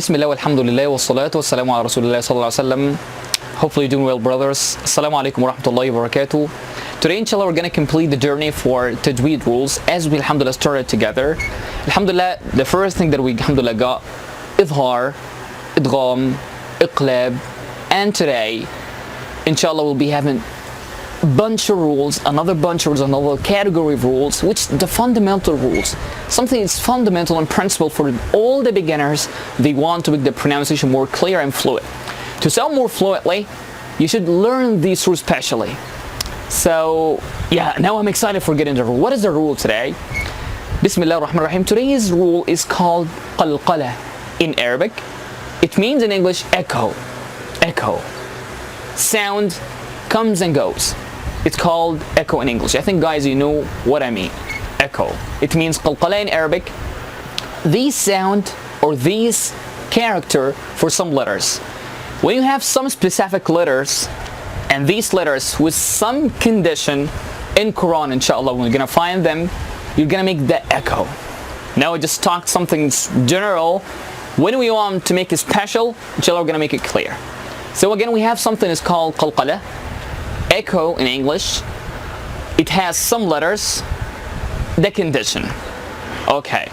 Bismillah walhamdulillah wassalatu wassalamu ala rasulillah sallallahu alaihi wasallam. Hopefully you're doing well, brothers. Assalamu alaikum wa rahmatullahi wa barakatuh. Today inshallah we're going to complete the journey for tajweed rules as we alhamdulillah started together. Alhamdulillah, the first thing that we alhamdulillah got idhar, idgham, iqlab, and today inshallah we'll be having bunch of rules, another category of rules, which the fundamental rules, something that's fundamental and principle for all the beginners. They want to make the pronunciation more clear and fluid. To sound more fluently, you should learn these rules specially. So yeah, now I'm excited for getting the rule. What is the rule today? Bismillah ar-Rahman ar-Rahim. Today's rule is called القلقلة in Arabic. It means in English echo. Sound comes and goes. It's called echo in English. I think guys you know what I mean. Echo. It means qalqala in Arabic. These sound or these character for some letters. When you have some specific letters and these letters with some condition in Quran, inshallah, when you're gonna find them, you're gonna make the echo. Now I just talked something general. When we want to make it special, inshallah, we're gonna make it clear. So again, we have something that's called qalqala. Echo in English. It has some letters. The condition. Okay.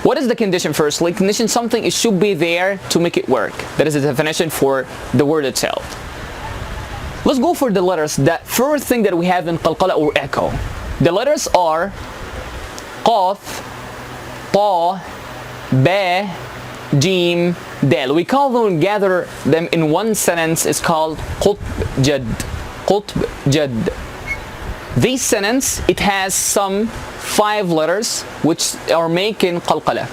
What is the condition firstly? Condition, something it should be there to make it work. That is the definition for the word itself. Let's go for the letters. The first thing that we have in qalqala or echo. The letters are qaf, ta, ba, jim, dal. We call them, gather them in one sentence. It's called qutb jad. Qutb jad. This sentence, it has some 5 letters which are making qalqala.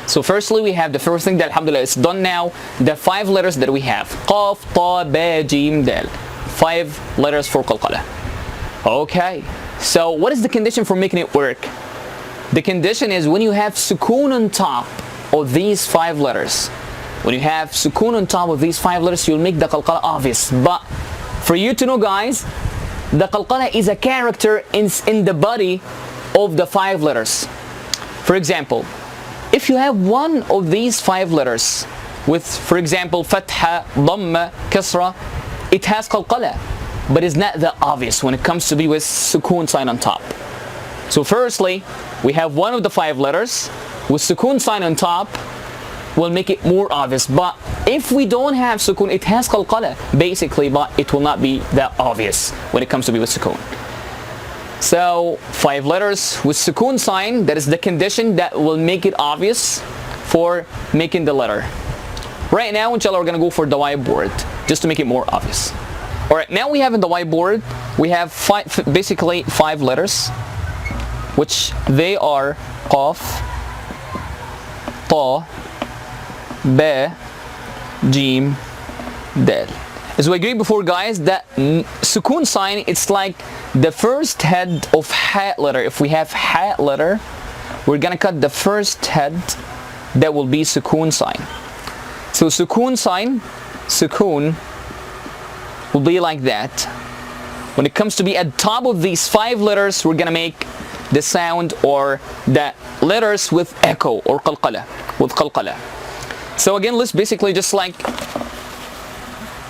So firstly we have the first thing that alhamdulillah is done now. The 5 letters that we have. Qaf, ta, ba, jim, dal. 5 letters for qalqala. Okay. So what is the condition for making it work? The condition is when you have sukoon on top of these 5 letters. When you have sukoon on top of these 5 letters, you'll make the qalqala obvious. But for you to know guys, the qalqala is a character in the body of the 5 letters. For example, if you have one of these 5 letters with, for example, fatha, dhamma, kasra, it has qalqala, but it's not that obvious when it comes to be with sukoon sign on top. So firstly, we have one of the 5 letters with sukoon sign on top, will make it more obvious. But if we don't have sukoon, it has qalqala basically, but it will not be that obvious when it comes to be with sukoon. So 5 letters with sukoon sign, that is the condition that will make it obvious for making the letter. Right now inshallah we're gonna go for the whiteboard just to make it more obvious. Alright, now we have in the whiteboard we have basically 5 letters, which they are qaf, ta, ba, jim, dal. As we agreed before guys, that sukoon sign, it's like the first head of ha letter. If we have ha letter, we're gonna cut the first head, that will be sukoon sign. So sukoon sign, sukoon will be like that. When it comes to be at top of these 5 letters, we're gonna make the sound or the letters with echo or qalqala, with qalqala. So again, let's basically just like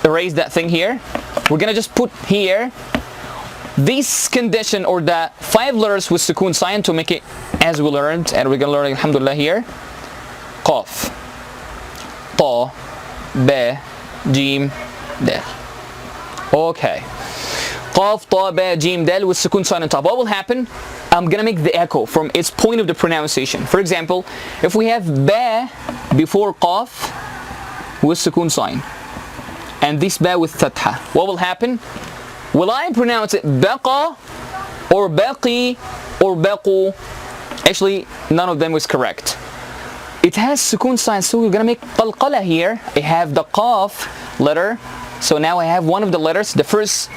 erase that thing here. We're gonna just put here this condition or the 5 letters with sukoon sign to make it as we learned, and we're gonna learn alhamdulillah here. Qaf, ta, ba, jim, dal. Okay. Qaf, ta, ba, jim, dal with sukoon sign on top. What will happen? I'm gonna make the echo from its point of the pronunciation. For example, if we have ba before qaf with sukoon sign and this ba with fatha, what will happen? Will I pronounce it baqa or baqi or baqu? Actually, none of them was correct. It has sukoon sign, so we're gonna make qalqala here. I have the qaf letter, so now I have one of the letters. The first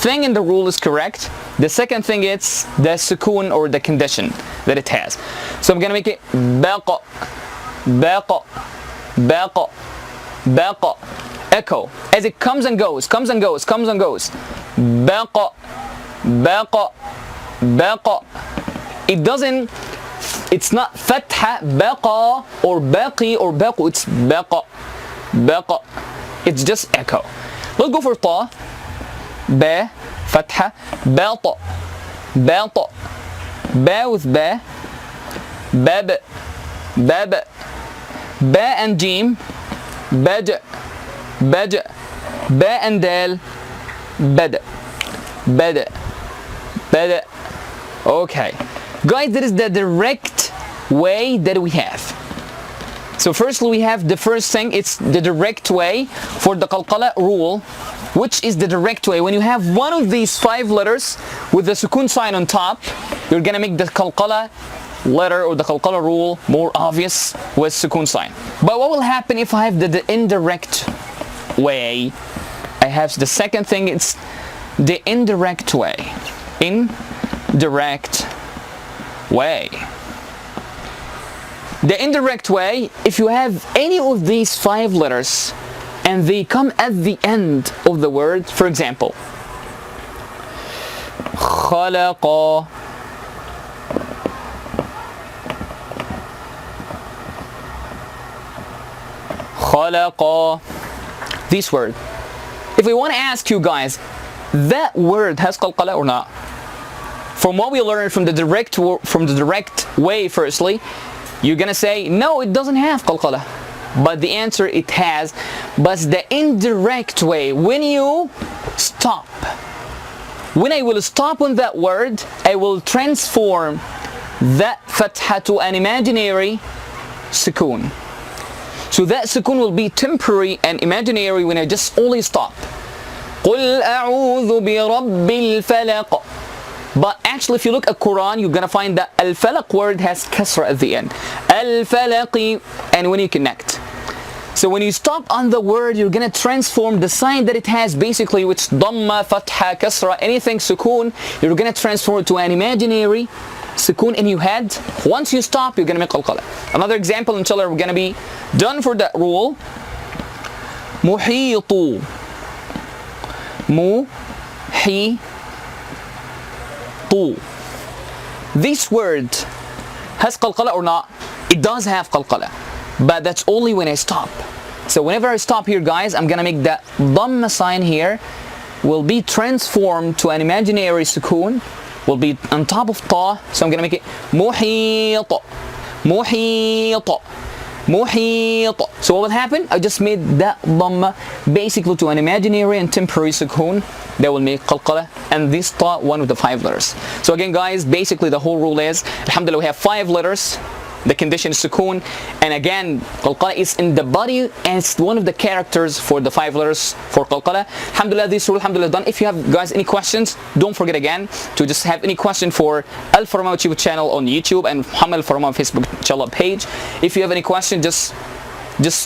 thing in the rule is correct. The second thing is the sukoon or the condition that it has. So I'm gonna make it baqa, baqa, baqa, baqa. Echo as it comes and goes, comes and goes, comes and goes. Baqa, baqa, baqa. It doesn't It's not فتحة بقى or baqi or baqu. It's baqa. Baqa. It's just echo. Let's go for ta. Ba. Fatha. Bata. Bata. Ba with ba. Bab. Bab. Ba and jim. Baj. Baj. Ba and dal. Bad. Bad. Bad. Okay. Guys, that is the direct way that we have. So firstly, we have the first thing, it's the direct way for the qalqala rule, which is the direct way. When you have one of these 5 letters with the sukun sign on top, you're gonna make the qalqala letter or the qalqala rule more obvious with sukun sign. But what will happen if I have the indirect way? I have the second thing, it's the indirect way. Indirect way. The indirect way, if you have any of these 5 letters and they come at the end of the word, for example, خلق, خلق, this word. If we want to ask you guys, that word has qalqala or not? From what we learned from the direct way, firstly, you're gonna say no, it doesn't have qalqala. But the answer, it has. But the indirect way, when you stop, when I will stop on that word, I will transform that fatha to an imaginary sukoon. So that sukoon will be temporary and imaginary when I just only stop. قُلْ أَعُوذُ بِرَبِّ الْفَلَقِ. But actually, if you look at Quran, you're gonna find that al-falaq word has kasra at the end. Al-falaqi, and when you connect. So when you stop on the word, you're gonna transform the sign that it has, basically, which dhamma, fatha, kasra, anything sukoon, you're gonna transform it to an imaginary sukoon in your head. Once you stop, you're gonna make qalqala. Another example, inshallah, we're gonna be done for that rule. Muhitu. Muhitu. This word has qalqala or not? It does have qalqala, but that's only when I stop. So whenever I stop here, guys, I'm gonna make that dhamma sign here will be transformed to an imaginary sukoon, will be on top of ta. So I'm gonna make it muhita, muhita, muhita. So what will happen? I just made that dhamma basically to an imaginary and temporary sukoon that will make qalqala, and this ta, one of the 5 letters. So again, guys, basically the whole rule is, alhamdulillah, we have 5 letters. The condition is sukoon, and again, qalqala is in the body, and it's one of the characters for the 5 letters for qalqala. Alhamdulillah, this rule, alhamdulillah, done. If you have, guys, any questions, don't forget again to just have any question for Al Farama YouTube channel on YouTube and Muhammad Al Farama Facebook inshallah page. If you have any question, just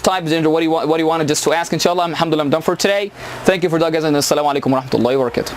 type in what you want just to ask, inshallah. Alhamdulillah, I'm done for today. Thank you for that, guys, and assalamu alaikum wa rahmatullahi wa barakatuh.